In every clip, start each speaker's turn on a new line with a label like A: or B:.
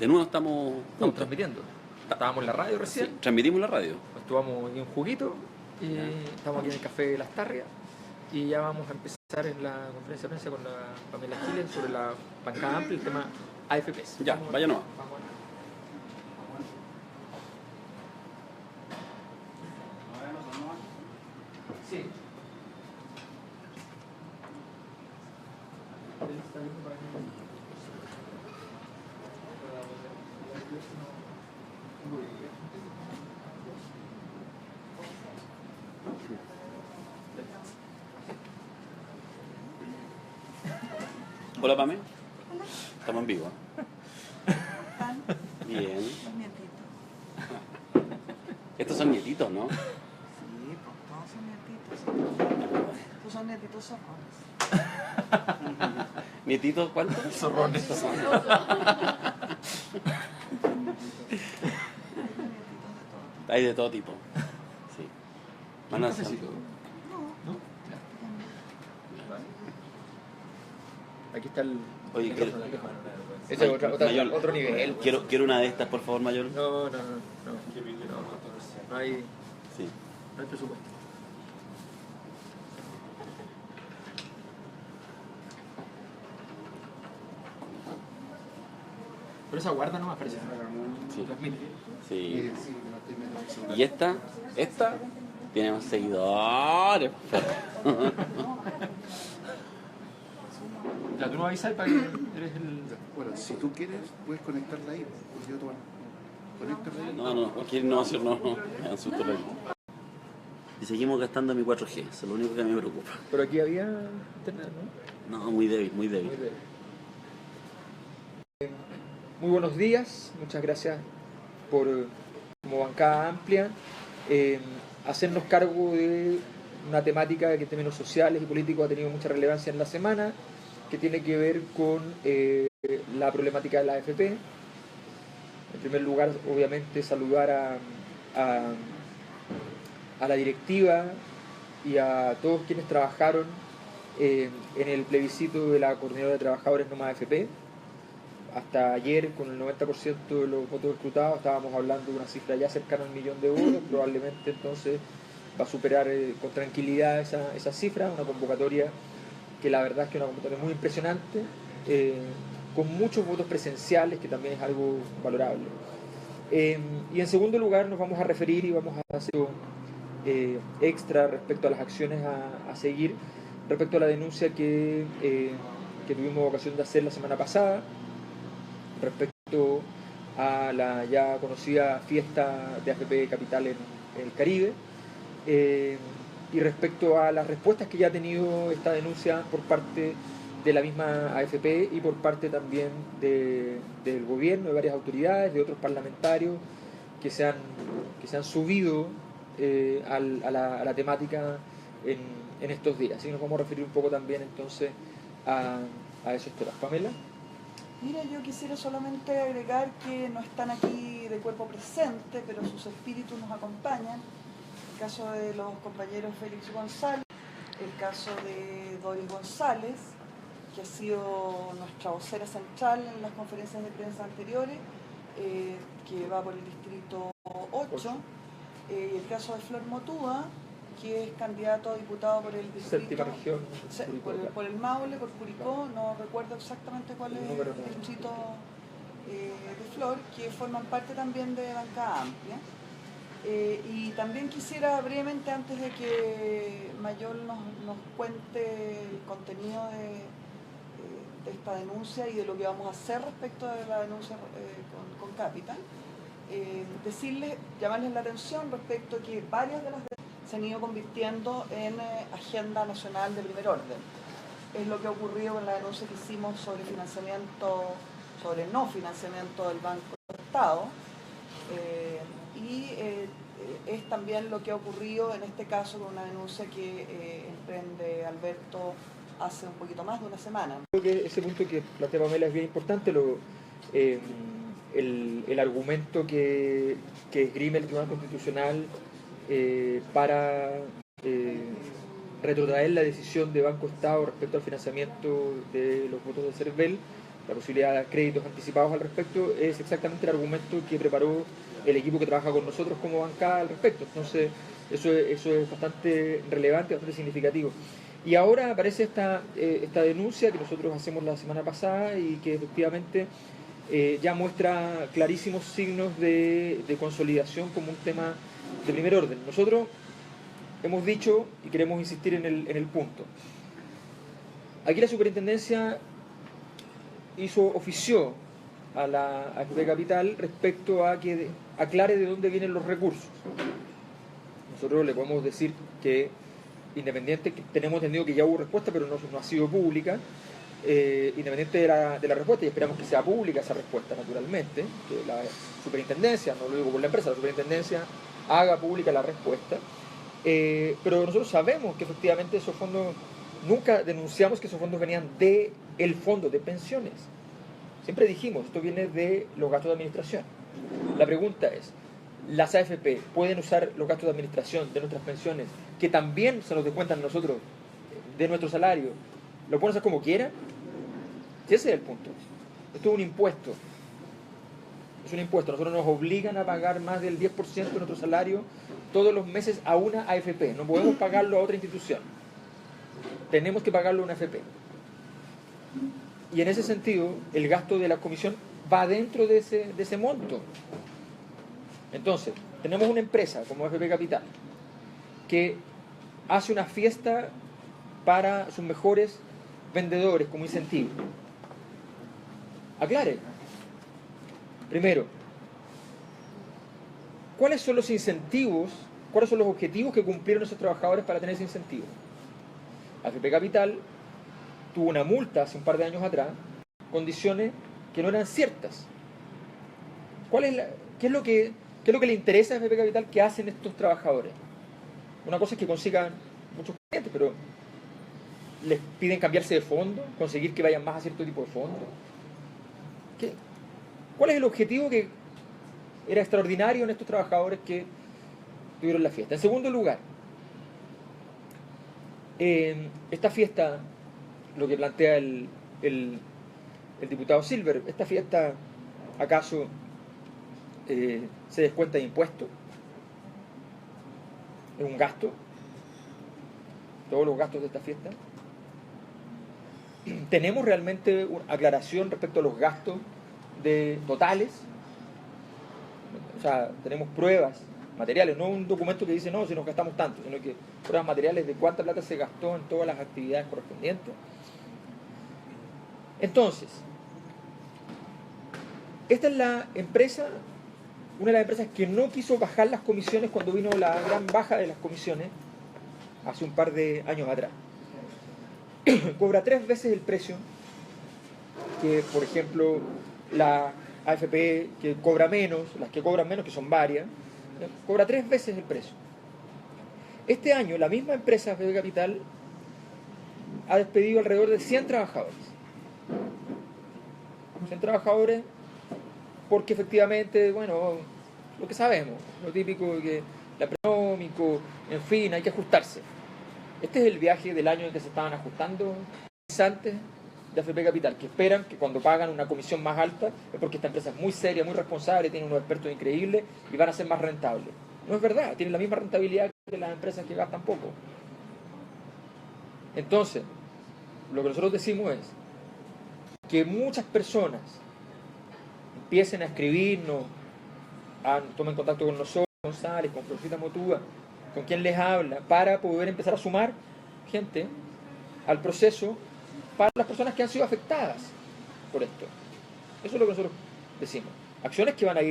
A: De nuevo estamos juntos.
B: transmitiendo. Estábamos en la radio recién.
A: Sí, transmitimos la radio.
B: Nos tomamos un juguito y estamos aquí en el Café Las Tarrias y ya vamos a empezar en la conferencia de prensa con la Pamela Giles sobre la bancada amplia, el tema AFPs.
A: Ya, vaya nomás.
B: Sí.
A: Hola, Pame. Estamos en vivo.
C: ¿Están
A: Bien.
C: los nietitos?
A: Estos son nietitos, ¿no?
C: Sí, pues todos son nietitos. Todos son nietitos zorrones.
A: ¿Nietitos cuántos?
B: Zorrones.
A: Hay de todo tipo. Sí. Van a
B: ¿Un cafecito?
C: No,
B: ¿No? Aquí está el...
A: Oye,
B: el
A: quiero-
B: micrófono. Ese es
A: Mayor,
B: otro nivel.
A: quiero una de estas, por favor, Mayor.
B: No. No hay
A: Sí.
B: presupuesto. Pero esa guarda no me parece.
A: Sí.
B: Transmite.
A: Sí. Y esta tiene más seguidores.
B: Ya, tú no avisas para que eres el...
D: Bueno, si tú quieres, puedes conectarla ahí. Pues yo conéctala ahí.
A: No, cualquier innovación no. Me dan susto la vida. Y seguimos gastando mi 4G, eso es lo único que a mí me preocupa.
B: Pero aquí había internet, ¿no?
A: No, muy débil, muy débil.
B: Muy buenos días, muchas gracias por, como bancada amplia, hacernos cargo de una temática que en términos sociales y políticos ha tenido mucha relevancia en la semana, que tiene que ver con la problemática de la AFP. En primer lugar, obviamente, saludar a la directiva y a todos quienes trabajaron en el plebiscito de la Coordinadora de Trabajadores No Más AFP. Hasta ayer, con el 90% de los votos escrutados, estábamos hablando de una cifra ya cercana al 1.000.000 de votos. Probablemente entonces va a superar con tranquilidad esa cifra, una convocatoria que la verdad es que es una convocatoria muy impresionante, con muchos votos presenciales, que también es algo valorable. Y en segundo lugar nos vamos a referir y vamos a hacer extra respecto a las acciones a seguir, respecto a la denuncia que tuvimos ocasión de hacer la semana pasada, respecto a la ya conocida fiesta de AFP Capital en el Caribe, y respecto a las respuestas que ya ha tenido esta denuncia por parte de la misma AFP y por parte también del gobierno, de varias autoridades, de otros parlamentarios que se han subido a la temática en estos días. Así que nos vamos a referir un poco también entonces a esos temas. Pamela.
C: Mira, yo quisiera solamente agregar que no están aquí de cuerpo presente, pero sus espíritus nos acompañan. El caso de los compañeros Félix González, el caso de Doris González, que ha sido nuestra vocera central en las conferencias de prensa anteriores, que va por el distrito 8, y el caso de Flor Motúa, que es candidato a diputado por el distrito...
B: Séptima región.
C: Por el Maule, por Curicó, no recuerdo exactamente cuál es el distrito de Flor, que forman parte también de Bancada Amplia. Y también quisiera brevemente, antes de que Mayol nos cuente el contenido de esta denuncia y de lo que vamos a hacer respecto de la denuncia con Capital, llamarles la atención respecto a que varias de las se han ido convirtiendo en agenda nacional de primer orden. Es lo que ha ocurrido con la denuncia que hicimos sobre no financiamiento del Banco del Estado, y es también lo que ha ocurrido en este caso con una denuncia que emprende Alberto hace un poquito más de una semana.
B: Creo que ese punto que plantea Pamela es bien importante, el argumento que esgrime el Tribunal Constitucional para retrotraer la decisión de Banco Estado respecto al financiamiento de los votos de CERVEL la posibilidad de créditos anticipados al respecto, es exactamente el argumento que preparó el equipo que trabaja con nosotros como bancada al respecto. Entonces, eso es bastante relevante, bastante significativo. Y ahora aparece esta denuncia que nosotros hacemos la semana pasada y que efectivamente ya muestra clarísimos signos de consolidación como un tema de primer orden. Nosotros hemos dicho y queremos insistir en el punto. Aquí la superintendencia ofició a la AFP Capital respecto a que aclare de dónde vienen los recursos. Nosotros le podemos decir que, independiente, que tenemos entendido que ya hubo respuesta, pero no ha sido pública, independiente de la respuesta, y esperamos que sea pública esa respuesta, naturalmente, que la superintendencia, no lo digo por la empresa, la superintendencia haga pública la respuesta, pero nosotros sabemos que efectivamente esos fondos, nunca denunciamos que esos fondos venían del fondo de pensiones. Siempre dijimos, esto viene de los gastos de administración. La pregunta es, ¿las AFP pueden usar los gastos de administración de nuestras pensiones, que también se nos descuentan a nosotros de nuestro salario? ¿Lo pueden hacer como quieran? Si ese es el punto. Esto es un impuesto. Es un impuesto. Nosotros nos obligan a pagar más del 10% de nuestro salario todos los meses a una AFP. No podemos pagarlo a otra institución. Tenemos que pagarlo a una AFP. Y en ese sentido, el gasto de la comisión va dentro de ese monto. Entonces, tenemos una empresa como AFP Capital que hace una fiesta para sus mejores vendedores como incentivo. Aclare. Primero, ¿cuáles son los incentivos, cuáles son los objetivos que cumplieron esos trabajadores para tener ese incentivo? AFP Capital tuvo una multa hace un par de años atrás, condiciones que no eran ciertas. ¿Qué es lo que le interesa a AFP Capital que hacen estos trabajadores? Una cosa es que consigan muchos clientes, pero les piden cambiarse de fondo, conseguir que vayan más a cierto tipo de fondo. ¿Cuál es el objetivo que era extraordinario en estos trabajadores que tuvieron la fiesta? En segundo lugar, esta fiesta, lo que plantea el diputado Silver, esta fiesta, ¿acaso se descuenta de impuestos? ¿Es un gasto? ¿Todos los gastos de esta fiesta? ¿Tenemos realmente una aclaración respecto a los gastos totales? O sea, tenemos pruebas materiales, no un documento que dice no, si nos gastamos tanto, sino que pruebas materiales de cuánta plata se gastó en todas las actividades correspondientes. Entonces, esta es la empresa, una de las empresas que no quiso bajar las comisiones cuando vino la gran baja de las comisiones hace un par de años atrás. Cobra 3 veces el precio que, por ejemplo, la AFP que cobra menos, las que cobran menos, que son varias, cobra 3 veces el precio. Este año la misma empresa AFP Capital ha despedido alrededor de 100 trabajadores. 100 trabajadores porque efectivamente, bueno, lo que sabemos, lo típico que la económico, en fin, hay que ajustarse. Este es el viaje del año en que se estaban ajustando antes de AFP Capital, que esperan que cuando pagan una comisión más alta es porque esta empresa es muy seria, muy responsable, tiene unos expertos increíbles y van a ser más rentables. No es verdad, tienen la misma rentabilidad que las empresas que gastan poco. Entonces, lo que nosotros decimos es que muchas personas empiecen a escribirnos, tomen contacto con nosotros, González, con Florcita Motúa, con quien les habla, para poder empezar a sumar gente al proceso para las personas que han sido afectadas por esto. Eso es lo que nosotros decimos. Acciones que van a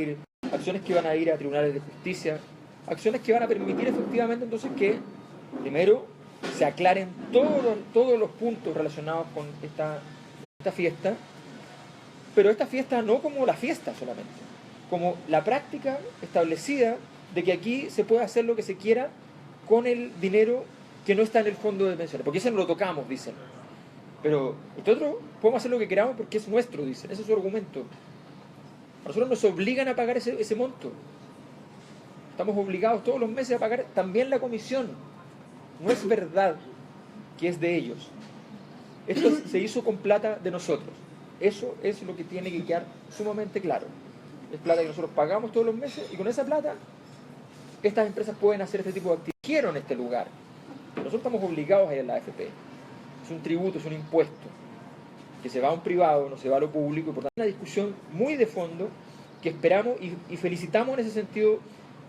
B: ir a tribunales de justicia, acciones que van a permitir efectivamente entonces que, primero, se aclaren todos los puntos relacionados con esta fiesta, pero esta fiesta no como la fiesta solamente, como la práctica establecida de que aquí se puede hacer lo que se quiera con el dinero que no está en el fondo de pensiones, porque ese no lo tocamos, dicen. Pero nosotros podemos hacer lo que queramos porque es nuestro, dicen. Ese es su argumento. A nosotros nos obligan a pagar ese monto. Estamos obligados todos los meses a pagar también la comisión. No es verdad que es de ellos. Esto se hizo con plata de nosotros. Eso es lo que tiene que quedar sumamente claro. Es plata que nosotros pagamos todos los meses y con esa plata estas empresas pueden hacer este tipo de actividades. En este lugar. Nosotros estamos obligados a ir a la AFP. Es un tributo, es un impuesto que se va a un privado, no se va a lo público, y por tanto una discusión muy de fondo que esperamos y felicitamos en ese sentido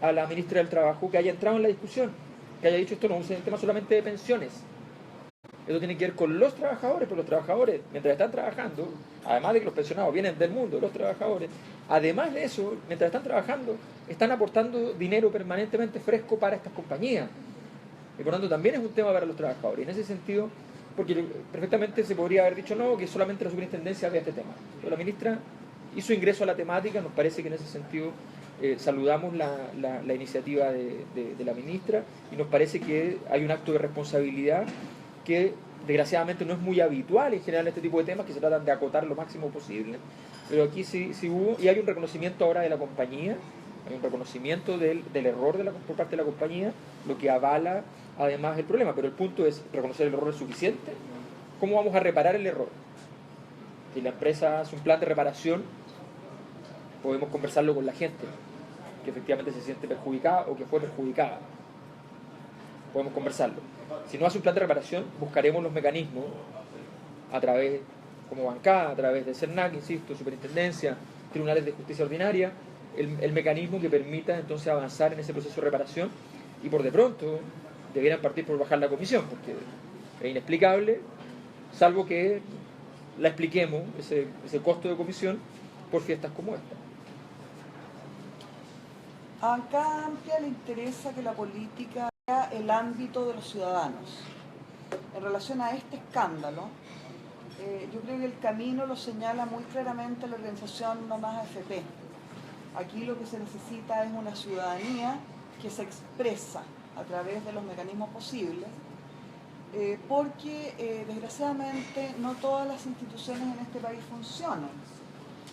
B: a la ministra del Trabajo que haya entrado en la discusión, que haya dicho esto no es un tema solamente de pensiones. Esto tiene que ver con los trabajadores, porque los trabajadores, mientras están trabajando, además de que los pensionados vienen del mundo, los trabajadores, además de eso, mientras están trabajando, están aportando dinero permanentemente fresco para estas compañías. Y por lo tanto también es un tema para los trabajadores. Y en ese sentido, porque perfectamente se podría haber dicho no, que solamente la superintendencia vea este tema. Pero la ministra hizo ingreso a la temática, nos parece que en ese sentido saludamos la iniciativa de la ministra y nos parece que hay un acto de responsabilidad que desgraciadamente no es muy habitual en general en este tipo de temas, que se tratan de acotar lo máximo posible, pero aquí sí hubo, y hay un reconocimiento ahora de la compañía, hay un reconocimiento del error por parte de la compañía, lo que avala además el problema, pero el punto es, ¿reconocer el error es suficiente? ¿Cómo vamos a reparar el error? Si la empresa hace un plan de reparación, podemos conversarlo con la gente que efectivamente se siente perjudicada o que fue perjudicada. Podemos conversarlo. Si no hace un plan de reparación, buscaremos los mecanismos a través, como bancada, a través de CERNAC, insisto, superintendencia, tribunales de justicia ordinaria, el mecanismo que permita entonces avanzar en ese proceso de reparación y por de pronto debieran partir por bajar la comisión, porque es inexplicable, salvo que la expliquemos, ese costo de comisión, por fiestas como esta.
C: A Bancada Amplia le interesa que la política sea el ámbito de los ciudadanos. En relación a este escándalo, yo creo que el camino lo señala muy claramente la organización No Más AFP. Aquí lo que se necesita es una ciudadanía que se expresa a través de los mecanismos posibles, porque desgraciadamente no todas las instituciones en este país funcionan.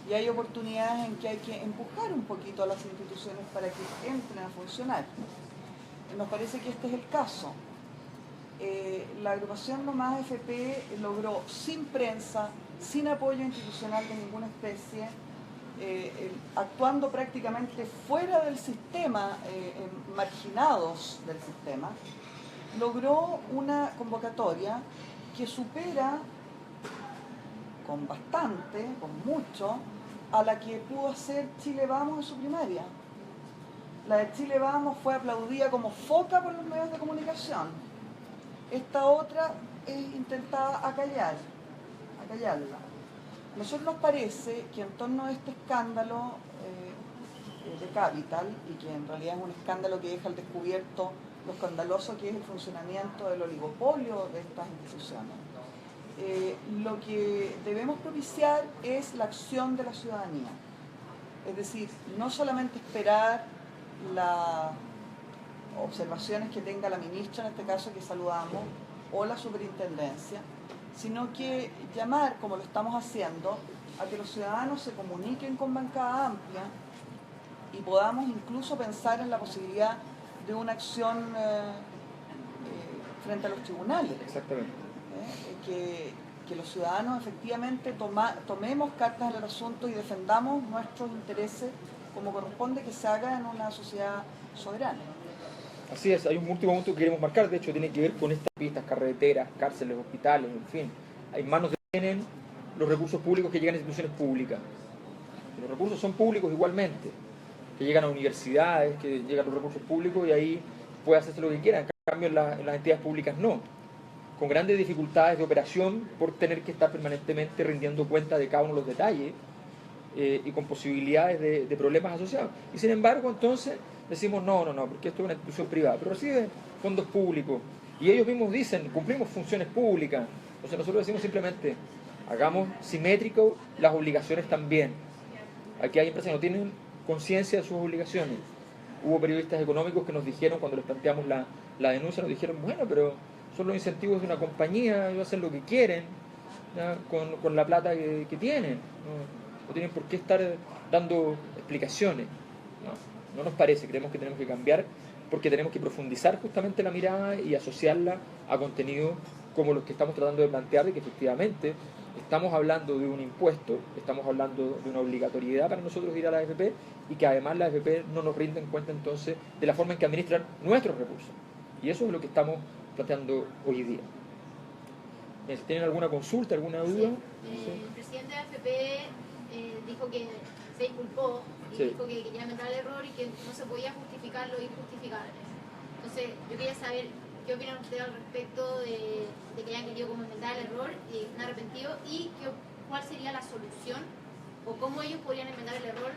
C: Y hay oportunidades en que hay que empujar un poquito a las instituciones para que entren a funcionar. Nos parece que este es el caso. La agrupación No Más AFP logró sin prensa, sin apoyo institucional de ninguna especie, actuando prácticamente fuera del sistema, marginados del sistema, logró una convocatoria que supera con bastante, con mucho, a la que pudo hacer Chile Vamos en su primaria. La de Chile Vamos fue aplaudida como foca por los medios de comunicación. Esta otra es intentada acallarla. A nosotros nos parece que en torno a este escándalo de Capital, y que en realidad es un escándalo que deja al descubierto lo escandaloso que es el funcionamiento del oligopolio de estas instituciones, lo que debemos propiciar es la acción de la ciudadanía. Es decir, no solamente esperar las observaciones que tenga la ministra, en este caso que saludamos, o la superintendencia, sino que llamar, como lo estamos haciendo, a que los ciudadanos se comuniquen con Bancada Amplia y podamos incluso pensar en la posibilidad de una acción frente a los tribunales.
B: Exactamente.
C: Que los ciudadanos efectivamente tomemos cartas en el asunto y defendamos nuestros intereses como corresponde que se haga en una sociedad soberana.
B: Así es, hay un último punto que queremos marcar, de hecho tiene que ver con estas pistas, carreteras, cárceles, hospitales, en fin. Hay manos de tienen los recursos públicos que llegan a instituciones públicas. Los recursos son públicos igualmente, que llegan a universidades, que llegan los recursos públicos y ahí puede hacerse lo que quiera, en cambio en las entidades públicas no, con grandes dificultades de operación por tener que estar permanentemente rindiendo cuenta de cada uno de los detalles y con posibilidades de problemas asociados. Y sin embargo entonces decimos no, porque esto es una institución privada, pero recibe fondos públicos y ellos mismos dicen cumplimos funciones públicas. Entonces nosotros decimos simplemente hagamos simétrico las obligaciones también. Aquí hay empresas que no tienen conciencia de sus obligaciones. Hubo periodistas económicos que nos dijeron cuando les planteamos la denuncia, nos dijeron bueno, pero son los incentivos de una compañía, ellos hacen lo que quieren, ¿ya? Con la plata que tienen, no tienen por qué estar dando explicaciones. No nos parece, creemos que tenemos que cambiar porque tenemos que profundizar justamente la mirada y asociarla a contenidos como los que estamos tratando de plantear, de que efectivamente estamos hablando de un impuesto, estamos hablando de una obligatoriedad para nosotros ir a la AFP y que además la AFP no nos rinde en cuenta entonces de la forma en que administran nuestros recursos. Y eso es lo que estamos planteando hoy día. ¿Tienen alguna consulta, alguna duda?
E: Sí. El presidente de la AFP dijo que se disculpó y
B: Sí.
E: dijo que quería enmendar el error y que no se podía justificar lo injustificable. Entonces, yo quería saber qué opinan ustedes al respecto de que hayan querido como enmendar el error y están arrepentidos y cuál sería la solución o cómo ellos podrían enmendar el error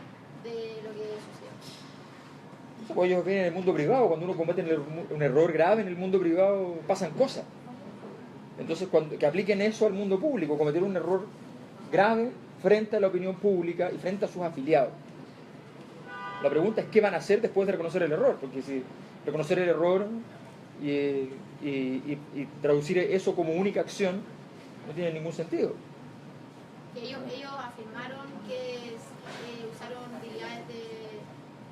E: de lo que sucedió.
B: Pues ellos ven en el mundo privado, cuando uno comete un error grave en el mundo privado pasan cosas. Entonces, que apliquen eso al mundo público, cometer un error grave frente a la opinión pública y frente a sus afiliados. La pregunta es qué van a hacer después de reconocer el error, porque si reconocer el error y traducir eso como única acción no tiene ningún sentido.
E: Ellos afirmaron que usaron utilidades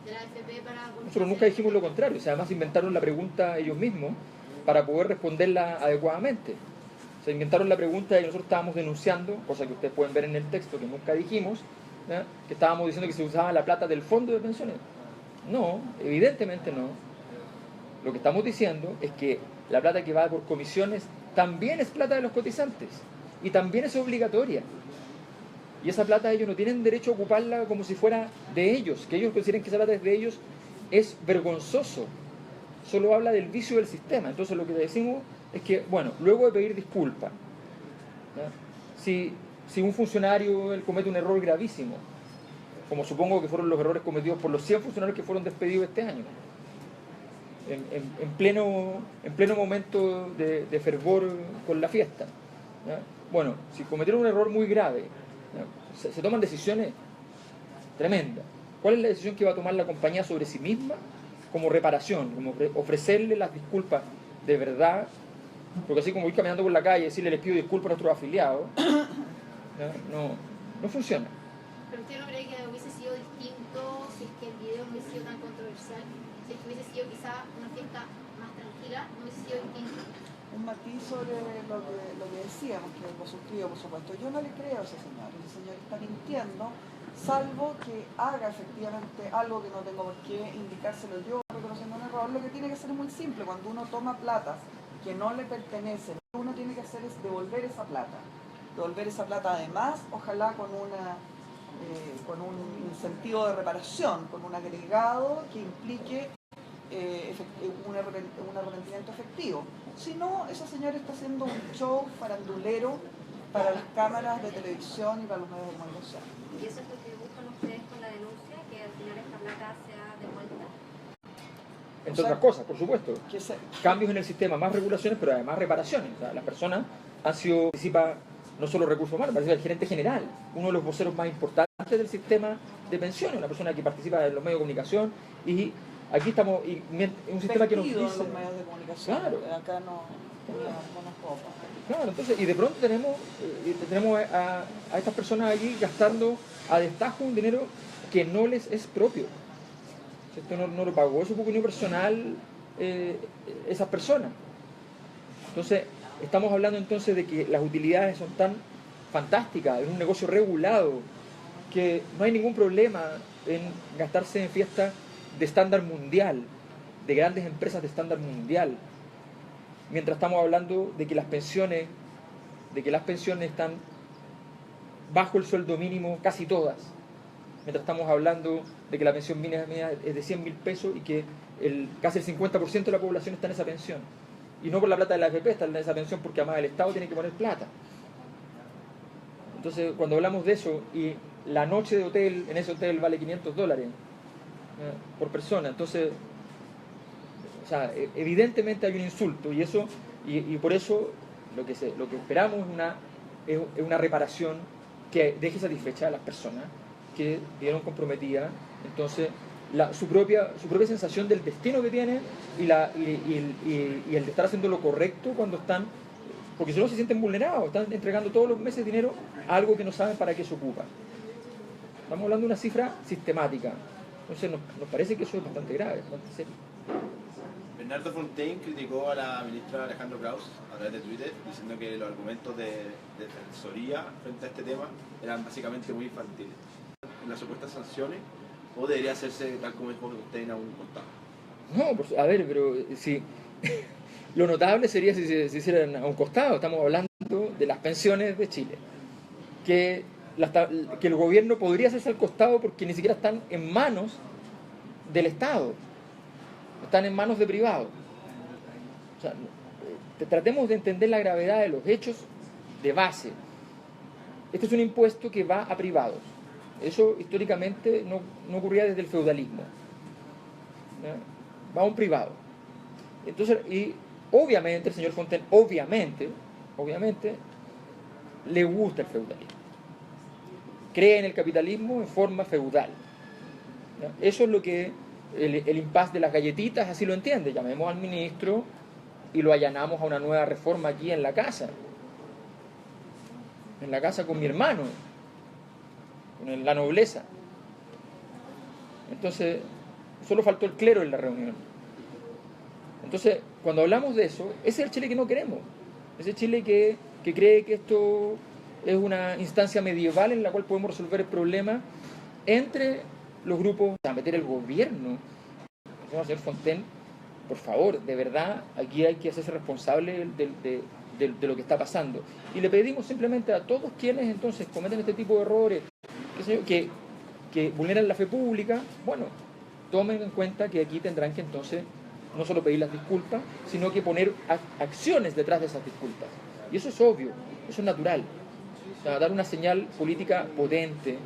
E: de la AFP para...
B: Nosotros nunca dijimos lo contrario, o sea, además inventaron la pregunta ellos mismos para poder responderla adecuadamente. Se inventaron la pregunta y nosotros estábamos denunciando, cosa que ustedes pueden ver en el texto que nunca dijimos, ¿ya? Que estábamos diciendo que se usaba la plata del fondo de pensiones. No, evidentemente no. Lo que estamos diciendo es que la plata que va por comisiones también es plata de los cotizantes y también es obligatoria. Y esa plata ellos no tienen derecho a ocuparla como si fuera de ellos, que ellos consideren que esa plata es de ellos, es vergonzoso. Solo habla del vicio del sistema. Entonces lo que decimos es que, bueno, luego de pedir disculpas, si un funcionario él comete un error gravísimo, como supongo que fueron los errores cometidos por los 100 funcionarios que fueron despedidos este año, en pleno momento de fervor con la fiesta, ¿ya? Bueno, si cometieron un error muy grave, ¿ya? Se toman decisiones tremendas. ¿Cuál es la decisión que va a tomar la compañía sobre sí misma como reparación, como ofrecerle las disculpas de verdad? Porque así como ir caminando por la calle y decirle les pido disculpas a nuestros afiliados, no funciona.
E: ¿Pero usted no cree que hubiese sido distinto si es que el video no hubiese sido tan controversial? Si es que hubiese sido quizá una fiesta más tranquila, no hubiese sido distinto.
C: Un matiz sobre lo que decíamos, que lo suscribo, por supuesto. Yo no le creo a ese señor está mintiendo, salvo que haga efectivamente algo que no tengo por qué indicárselo yo, reconociendo un error. Lo que tiene que ser es muy simple, cuando uno toma platas que no le pertenecen, lo que uno tiene que hacer es devolver esa plata. Devolver esa plata además, ojalá con un incentivo de reparación, con un agregado que implique un arrepentimiento efectivo. Si no, esa señora está haciendo un show farandulero para las cámaras de televisión y para los medios de comunicación.
F: ¿Y eso es lo que buscan ustedes con la denuncia? ¿Que al final esta plata sea devuelta?
B: Entre otras cosas, por supuesto.
C: Que
B: Cambios en el sistema, más regulaciones, pero además reparaciones. O sea, las personas han sido, participa no solo recursos humanos, participa el gerente general, uno de los voceros más importantes del sistema de pensiones, una persona que participa en los medios de comunicación, y aquí estamos, y un sistema que nos dice...
C: en los medios de comunicación,
B: claro,
C: acá no nos copa.
B: Claro, entonces, y de pronto tenemos a estas personas allí gastando a destajo un dinero que no les es propio. Esto no lo pagó su peculio personal esas personas. Entonces, estamos hablando entonces de que las utilidades son tan fantásticas, en un negocio regulado, que no hay ningún problema en gastarse en fiestas de estándar mundial, de grandes empresas de estándar mundial, mientras estamos hablando de que las pensiones están bajo el sueldo mínimo casi todas, mientras estamos hablando de que la pensión mínima es de 100.000 pesos y que casi el 50% de la población está en esa pensión, y no por la plata de la AFP, está en esa pensión porque además el Estado tiene que poner plata. Entonces, cuando hablamos de eso, y la noche de hotel en ese hotel vale $500 por persona, entonces, o sea, evidentemente hay un insulto, y por eso lo que esperamos es una reparación que deje satisfecha a las personas que vieron comprometida entonces su propia sensación del destino que tienen y el de estar haciendo lo correcto cuando están, porque si no se sienten vulnerados, están entregando todos los meses dinero a algo que no saben para qué se ocupa. Estamos hablando de una cifra sistemática, entonces nos parece que eso es bastante grave, bastante serio.
G: Bernardo Fontaine criticó a la ministra Alejandra Kraus a través de Twitter, diciendo que los argumentos de defensoría frente a este tema eran básicamente muy infantiles. En las supuestas sanciones, o debería hacerse tal como dijo Fontaine a un costado.
B: No, pues, a ver, pero si lo notable sería si se hicieran a un costado. Estamos hablando de las pensiones de Chile, que el gobierno podría hacerse al costado porque ni siquiera están en manos del Estado, están en manos de privados. O sea, tratemos de entender la gravedad de los hechos de base. Este es un impuesto que va a privados. Eso históricamente no ocurría desde el feudalismo. ¿Ya? Va a un privado. Entonces, y obviamente el señor Fontaine, obviamente, le gusta el feudalismo. Cree en el capitalismo en forma feudal. ¿Ya? Eso es lo que el impasse de las galletitas así lo entiende. Llamemos al ministro y lo allanamos a una nueva reforma aquí en la casa con mi hermano, con la nobleza. Entonces solo faltó el clero en la reunión. Entonces cuando hablamos de eso, ese es el Chile que no queremos, ese Chile que cree que esto es una instancia medieval en la cual podemos resolver el problema entre los grupos, a meter el gobierno. Señor Fontaine, por favor, de verdad, aquí hay que hacerse responsable de lo que está pasando. Y le pedimos simplemente a todos quienes entonces cometen este tipo de errores, que vulneran la fe pública, bueno, tomen en cuenta que aquí tendrán que entonces no solo pedir las disculpas, sino que poner acciones detrás de esas disculpas. Y eso es obvio, eso es natural. O sea, dar una señal política potente.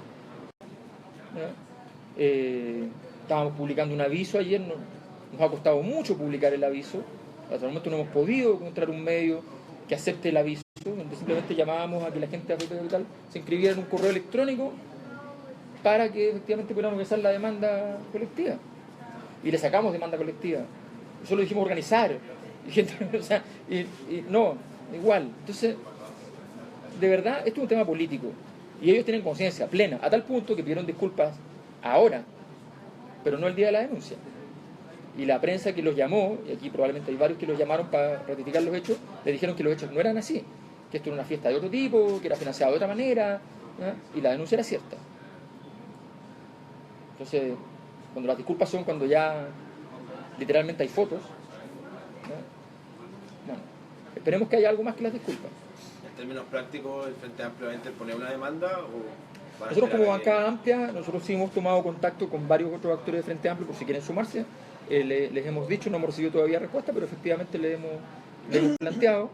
B: Estábamos publicando un aviso ayer, nos ha costado mucho publicar el aviso, hasta el momento no hemos podido encontrar un medio que acepte el aviso, donde simplemente llamábamos a que la gente de Afecto Capital se inscribiera en un correo electrónico para que efectivamente pudiéramos organizar la demanda colectiva. Y le sacamos demanda colectiva. Solo dijimos organizar. Y no, igual. Entonces, de verdad, esto es un tema político. Y ellos tienen conciencia plena, a tal punto que pidieron disculpas ahora, pero no el día de la denuncia. Y la prensa que los llamó, y aquí probablemente hay varios que los llamaron para ratificar los hechos, le dijeron que los hechos no eran así, que esto era una fiesta de otro tipo, que era financiado de otra manera, y la denuncia era cierta. Entonces, cuando las disculpas son cuando ya literalmente hay fotos, bueno, esperemos que haya algo más que las disculpas.
G: En términos prácticos, ¿el Frente Amplio va a interponer una demanda o...?
B: Nosotros como bancada amplia, nosotros sí hemos tomado contacto con varios otros actores de Frente Amplio por si quieren sumarse. Les hemos dicho, no hemos recibido todavía respuesta, pero efectivamente le hemos planteado.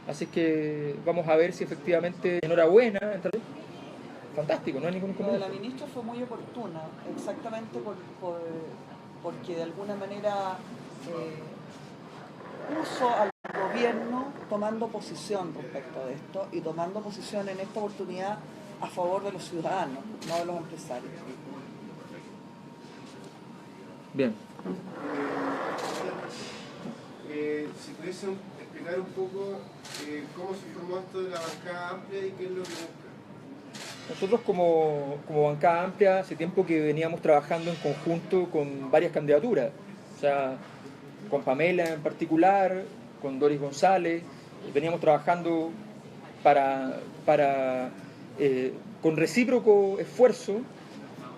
B: Así que vamos a ver si efectivamente, enhorabuena, fantástico, no hay ningún
C: Lo de
B: inconveniente.
C: la ministra fue muy oportuna, exactamente porque de alguna manera puso al gobierno tomando posición respecto de esto y tomando posición en esta oportunidad a favor de los ciudadanos, no de los empresarios.
B: Bien.
H: Si pudiesen explicar un poco cómo se formó esto de la bancada amplia y qué es lo que busca.
B: Nosotros como bancada amplia hace tiempo que veníamos trabajando en conjunto con varias candidaturas, o sea, con Pamela en particular, con Doris González, veníamos trabajando con recíproco esfuerzo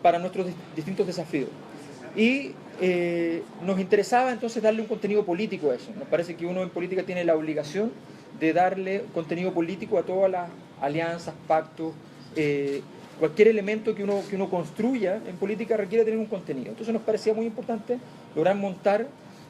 B: para nuestros distintos desafíos. Y nos interesaba entonces darle un contenido político a eso. Nos parece que uno en política tiene la obligación de darle contenido político a todas las alianzas, pactos, cualquier elemento que uno construya en política requiere tener un contenido. Entonces nos parecía muy importante lograr montar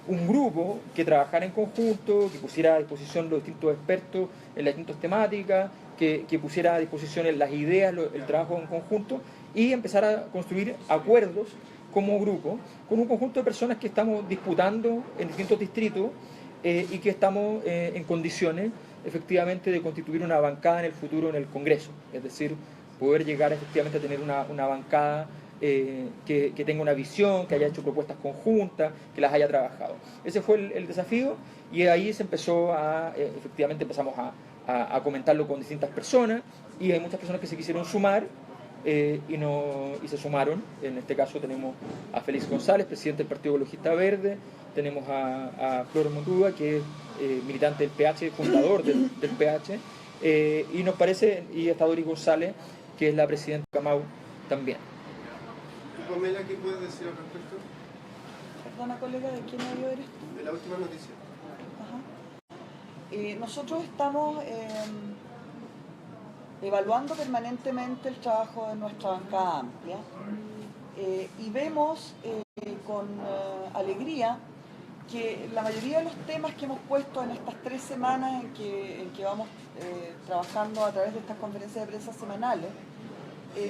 B: un grupo que trabajara en conjunto, que pusiera a disposición los distintos expertos en las distintas temáticas, que pusiera a disposición las ideas, el trabajo en conjunto y empezar a construir acuerdos como grupo con un conjunto de personas que estamos disputando en distintos distritos y que estamos en condiciones efectivamente de constituir una bancada en el futuro en el Congreso, es decir, poder llegar efectivamente a tener una bancada que tenga una visión, que haya hecho propuestas conjuntas, que las haya trabajado. Ese fue el desafío y ahí se empezó efectivamente empezamos a comentarlo con distintas personas y hay muchas personas que se quisieron sumar y se sumaron. En este caso tenemos a Félix González, presidente del Partido Ecologista Verde, tenemos a Flor Motuda, que es militante del PH, fundador del PH, y nos parece, y está Doris González, que es la presidenta de Camau también.
H: Pamela, ¿qué puedes decir al respecto?
C: Perdona, colega, ¿de qué medio eres tú?
H: De la última noticia.
C: Ajá. Nosotros estamos evaluando permanentemente el trabajo de nuestra bancada amplia y vemos con alegría que la mayoría de los temas que hemos puesto en estas 3 semanas en que vamos trabajando a través de estas conferencias de prensa semanales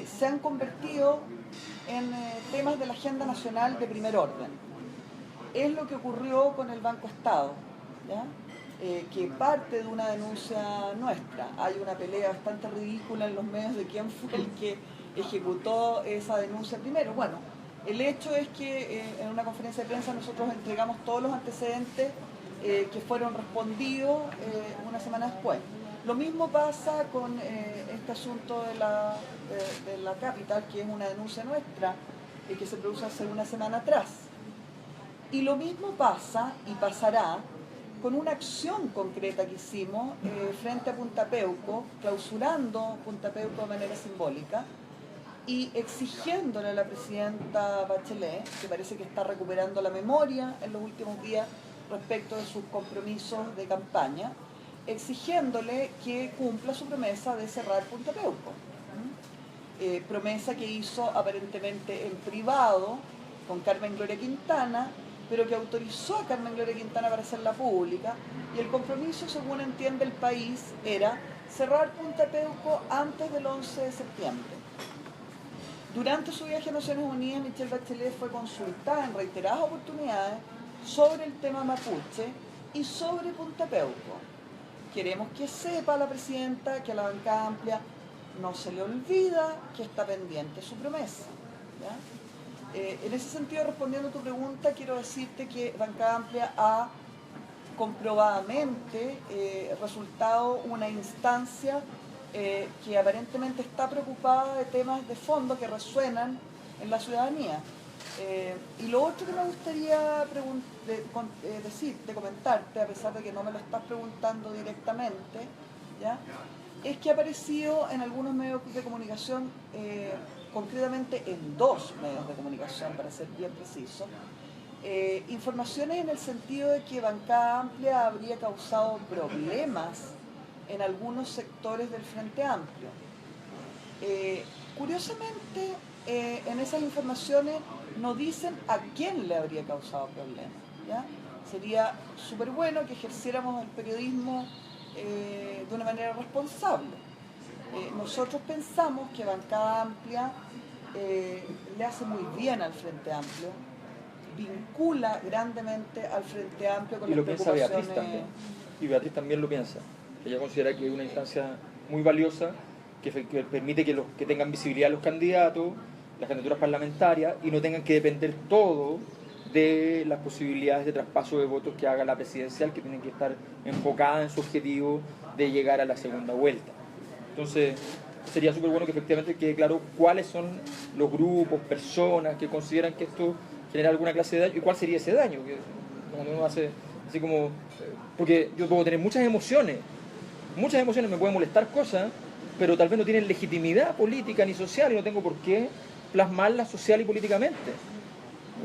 C: se han convertido en temas de la agenda nacional de primer orden. Es lo que ocurrió con el Banco Estado, ¿ya? Que parte de una denuncia nuestra. Hay una pelea bastante ridícula en los medios de quién fue el que ejecutó esa denuncia primero. Bueno, el hecho es que en una conferencia de prensa nosotros entregamos todos los antecedentes que fueron respondidos una semana después. Lo mismo pasa con este asunto de la Capital, que es una denuncia nuestra que se produjo hace una semana atrás. Y lo mismo pasa y pasará con una acción concreta que hicimos frente a Punta Peuco, clausurando Punta Peuco de manera simbólica y exigiéndole a la presidenta Bachelet, que parece que está recuperando la memoria en los últimos días respecto de sus compromisos de campaña, exigiéndole que cumpla su promesa de cerrar Punta Peuco. Promesa que hizo aparentemente en privado con Carmen Gloria Quintana, pero que autorizó a Carmen Gloria Quintana para hacerla pública, y el compromiso, según entiende el país, era cerrar Punta Peuco antes del 11 de septiembre. Durante su viaje a Naciones Unidas, Michelle Bachelet fue consultada en reiteradas oportunidades sobre el tema mapuche y sobre Punta Peuco. Queremos que sepa la presidenta que a la bancada amplia no se le olvida que está pendiente su promesa, ¿ya? En ese sentido, respondiendo a tu pregunta, quiero decirte que Bancada Amplia ha comprobadamente resultado una instancia que aparentemente está preocupada de temas de fondo que resuenan en la ciudadanía. Y lo otro que me gustaría decirte, comentarte, a pesar de que no me lo estás preguntando directamente, ¿ya?, es que ha aparecido en algunos medios de comunicación, concretamente en 2 medios de comunicación, para ser bien preciso, informaciones en el sentido de que Bancada Amplia habría causado problemas en algunos sectores del Frente Amplio. Curiosamente, en esas informaciones no dicen a quién le habría causado problemas, ¿ya? Sería súper bueno que ejerciéramos el periodismo de una manera responsable. Nosotros pensamos que Bancada Amplia le hace muy bien al Frente Amplio, vincula grandemente al Frente Amplio con
B: y
C: las
B: lo piensa
C: preocupaciones.
B: Beatriz también, y Beatriz también lo piensa. Ella considera que es una instancia muy valiosa que permite que tengan visibilidad los candidatos, las candidaturas parlamentarias, y no tengan que depender todo de las posibilidades de traspaso de votos que haga la presidencial, que tienen que estar enfocadas en su objetivo de llegar a la segunda vuelta. Entonces, sería súper bueno que efectivamente quede claro cuáles son los grupos, personas que consideran que esto genera alguna clase de daño y cuál sería ese daño. Que cuando uno hace así como... Porque yo puedo tener muchas emociones, me pueden molestar cosas, pero tal vez no tienen legitimidad política ni social y no tengo por qué plasmarlas social y políticamente.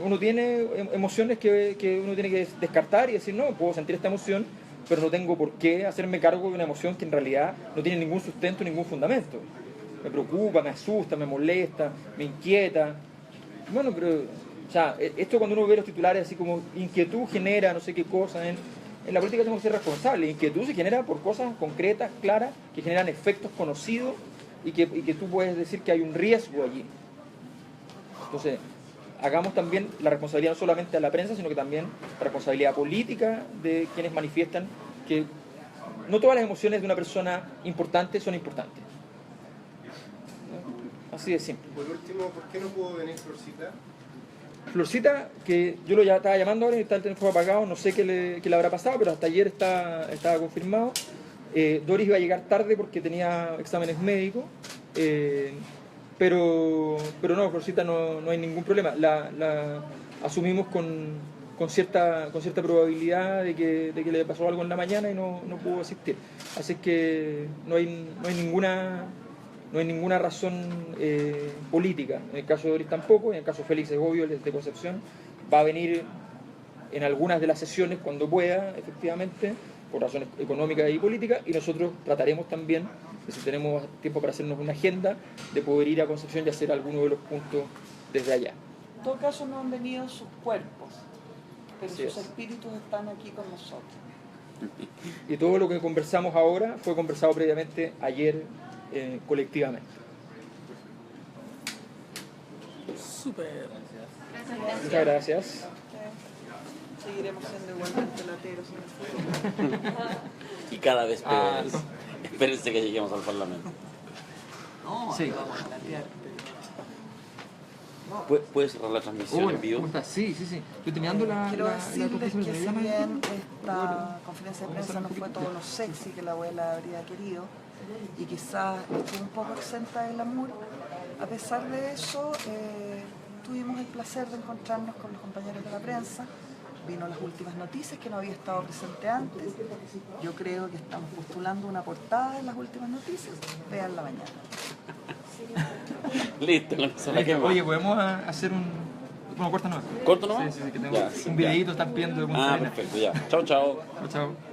B: Uno tiene emociones que uno tiene que descartar y decir, no, puedo sentir esta emoción, pero no tengo por qué hacerme cargo de una emoción que en realidad no tiene ningún sustento, ningún fundamento. Me preocupa, me asusta, me molesta, me inquieta. Bueno, pero, o sea, esto cuando uno ve los titulares así como inquietud genera no sé qué cosa, en la política tenemos que ser responsables. Inquietud se genera por cosas concretas, claras, que generan efectos conocidos y que tú puedes decir que hay un riesgo allí. Entonces, hagamos también la responsabilidad no solamente a la prensa, sino que también la responsabilidad política de quienes manifiestan que no todas las emociones de una persona importante son importantes. ¿No? Así de simple.
H: Por último, ¿por qué no pudo venir Florcita?
B: Florcita, que yo lo estaba llamando ahora y está el teléfono apagado, no sé qué le habrá pasado, pero hasta ayer estaba confirmado. Doris iba a llegar tarde porque tenía exámenes médicos, pero no, Florcita, no hay ningún problema. La asumimos con cierta probabilidad de que le pasó algo en la mañana y no pudo asistir. Así que no hay ninguna razón política. En el caso de Doris tampoco, en el caso de Félix es obvio, el de Concepción va a venir en algunas de las sesiones cuando pueda, efectivamente, por razones económicas y políticas, y nosotros trataremos también, si tenemos tiempo para hacernos una agenda, de poder ir a Concepción y hacer alguno de los puntos desde allá.
C: En todo caso no han venido sus cuerpos, pero
B: Así
C: sus
B: es.
C: espíritus están aquí con nosotros.
B: Y todo lo que conversamos ahora fue conversado previamente ayer colectivamente.
I: Súper.
B: Muchas gracias.
C: Seguiremos siendo igualmente lateros en el futuro.
A: Y cada vez peor. Espérense que lleguemos al Parlamento.
I: No,
B: Sí.
I: vamos a plantear.
A: ¿Puedes cerrar la transmisión
B: Hola,
A: en vivo?
B: ¿cómo estás? Sí. Estoy terminando
C: Quiero decirles que
B: conferencia
C: si
B: de prensa.
C: bien esta conferencia de prensa no fue todo lo sexy que la abuela habría querido y quizás estuvo un poco exenta de glamour, a pesar de eso tuvimos el placer de encontrarnos con los compañeros de la prensa. Vino las últimas noticias que no había estado presente antes. Yo creo que estamos postulando una portada en las últimas noticias. Veanla mañana.
A: Listo, con eso la quemo.
B: Oye, podemos hacer un... Bueno, corta nomás.
A: ¿Corto nomás?
B: Sí, que tengo
A: Ya,
B: un videíto, están pidiendo de Punta
A: Ah,
B: Arenas.
A: perfecto, ya. Chao, chao.
B: Chao.